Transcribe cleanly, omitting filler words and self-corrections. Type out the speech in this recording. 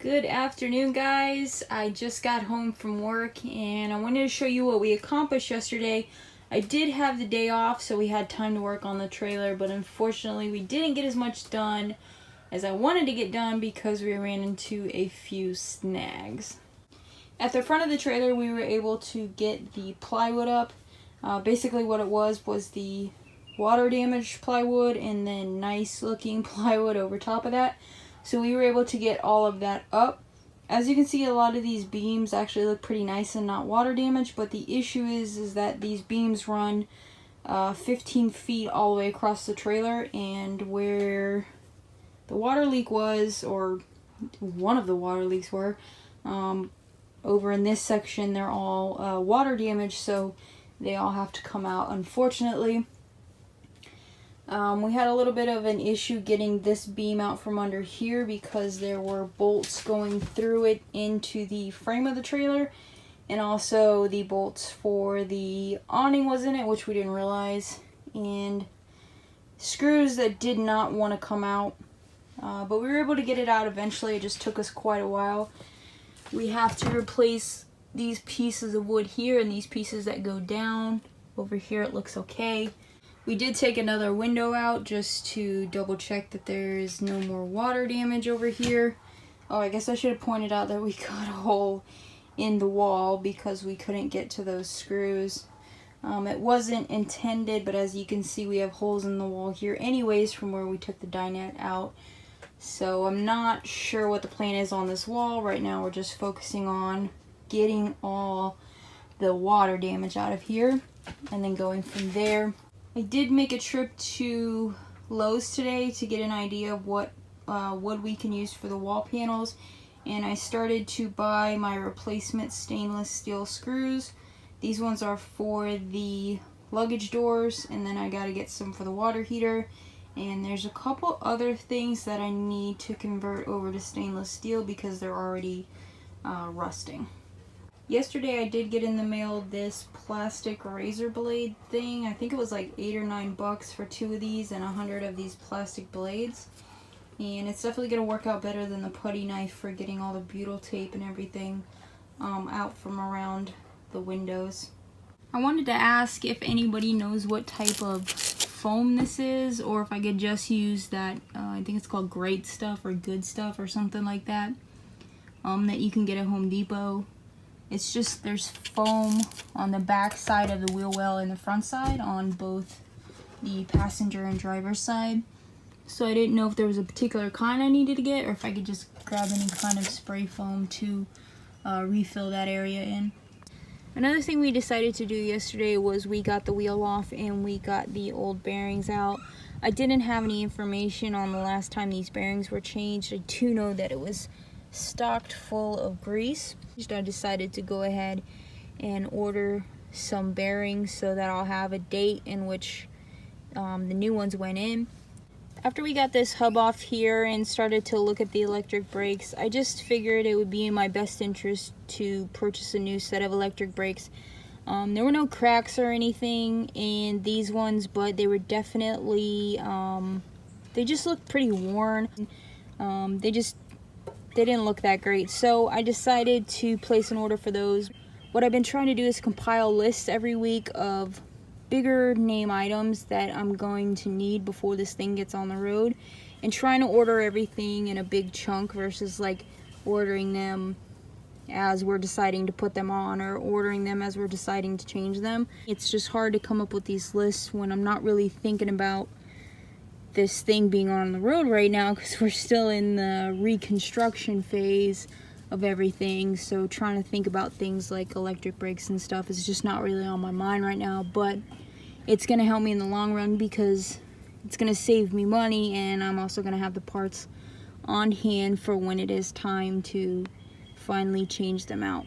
Good afternoon, guys. I just got home from work and I wanted to show you what we accomplished yesterday. I did have the day off, so we had time to work on the trailer, but unfortunately we didn't get as much done as I wanted to get done because we ran into a few snags. At the front of the trailer, we were able to get the plywood up. Basically what it was the water damaged plywood and then nice looking plywood over top of that. So we were able to get all of that up. As you can see, a lot of these beams actually look pretty nice and not water damaged, but the issue is that these beams run 15 feet all the way across the trailer, and where the water leak was, or one of the water leaks were, over in this section, they're all water damaged, so they all have to come out, unfortunately. We had a little bit of an issue getting this beam out from under here because there were bolts going through it into the frame of the trailer, and also the bolts for the awning was in it, which we didn't realize, and screws that did not want to come out, but we were able to get it out eventually. It just took us quite a while. We have to replace these pieces of wood here and these pieces that go down. Over here it looks okay. We did take another window out just to double check that there is no more water damage over here. Oh, I guess I should have pointed out that we cut a hole in the wall because we couldn't get to those screws. It wasn't intended, but as you can see, we have holes in the wall here anyways from where we took the dinette out. So I'm not sure what the plan is on this wall. Right now we're just focusing on getting all the water damage out of here and then going from there. I did make a trip to Lowe's today to get an idea of what wood we can use for the wall panels, and I started to buy my replacement stainless steel screws. These ones are for the luggage doors, and then I gotta get some for the water heater, and there's a couple other things that I need to convert over to stainless steel because they're already rusting. Yesterday I did get in the mail this plastic razor blade thing. I think it was like $8 or $9 for 2 of these and 100 of these plastic blades. And it's definitely going to work out better than the putty knife for getting all the butyl tape and everything out from around the windows. I wanted to ask if anybody knows what type of foam this is, or if I could just use that, I think it's called Great Stuff or Good Stuff or something like that, that you can get at Home Depot. It's just, there's foam on the back side of the wheel well and the front side on both the passenger and driver's side. So I didn't know if there was a particular kind I needed to get, or if I could just grab any kind of spray foam to refill that area in. Another thing we decided to do yesterday was we got the wheel off and we got the old bearings out. I didn't have any information on the last time these bearings were changed. I do know that it was stocked full of grease. I decided to go ahead and order some bearings so that I'll have a date in which the new ones went in. After we got this hub off here and started to look at the electric brakes, I just figured it would be in my best interest to purchase a new set of electric brakes. There were no cracks or anything in these ones, but they were definitely, they just looked pretty worn. They didn't look that great, so I decided to place an order for those. What I've been trying to do is compile lists every week of bigger name items that I'm going to need before this thing gets on the road, and trying to order everything in a big chunk versus like ordering them as we're deciding to put them on or ordering them as we're deciding to change them. It's just hard to come up with these lists when I'm not really thinking about this thing being on the road right now because we're still in the reconstruction phase of everything. So trying to think about things like electric brakes and stuff is just not really on my mind right now, but it's going to help me in the long run because it's going to save me money, and I'm also going to have the parts on hand for when it is time to finally change them out.